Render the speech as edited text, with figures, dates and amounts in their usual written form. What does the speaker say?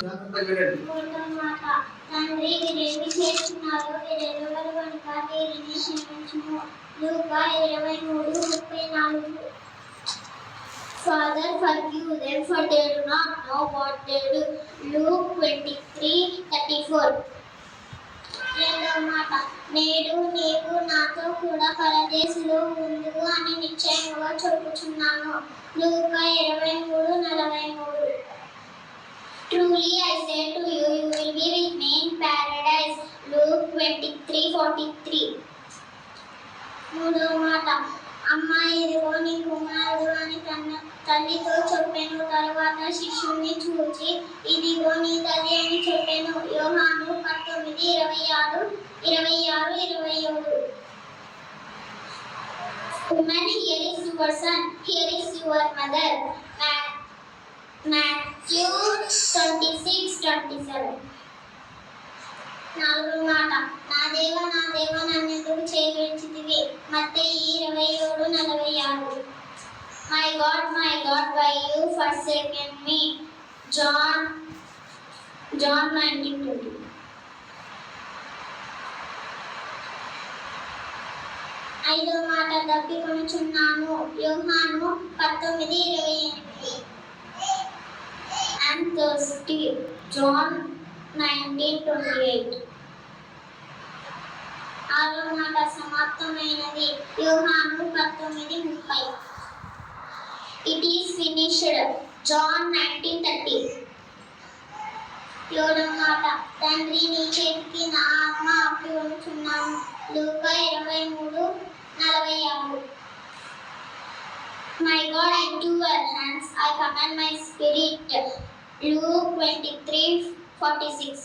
మాట తండ్రి వీరేమి చేస్తున్నారు వీరెవరు కనుక వీరిని క్షమించుము. లూకా 23:34. Father, forgive them, for they do not know what they do. Luke 23:34. రెండవ మాట నేడు నీవు నాతో కూడా పరదేశంలో ఉండు అని నిశ్చయముగా చెప్పుచున్నాను. లూకా 23:43. Truly I say to you, you will be with me in paradise. Luke 23:43. మూడవ మాట అమ్మ ఇదిగో నీ కుమారుడు అని తల్లితో చెప్పాను. తరువాత శిష్యుని చూచి ఇదిగో నీ తల్లి అని చెప్పాను. యోహాను 19:26-27. Woman, here is your son, here is your mother. Matthew 26:27. నాలుగవ మాట నా దేవ నన్నెందుకు చేయించితివి. మత్తయి 27:46. My God, why you forsaken me. John 19:20. ఐదవ మాట దప్పికొనుచున్నాను. యోహాను 19:28. I'm thirsty. John 19:28. ఆరవ మాట సమాప్తమైనది. యోహాను 19:30. It is finished. John 19:30. ఏడవ మాట తండ్రి నీ చేతికి నా ఆత్మ అప్పగించుచున్నాను. లూకా 23:46. My God, into your hands I commend my spirit. Luke 23:46.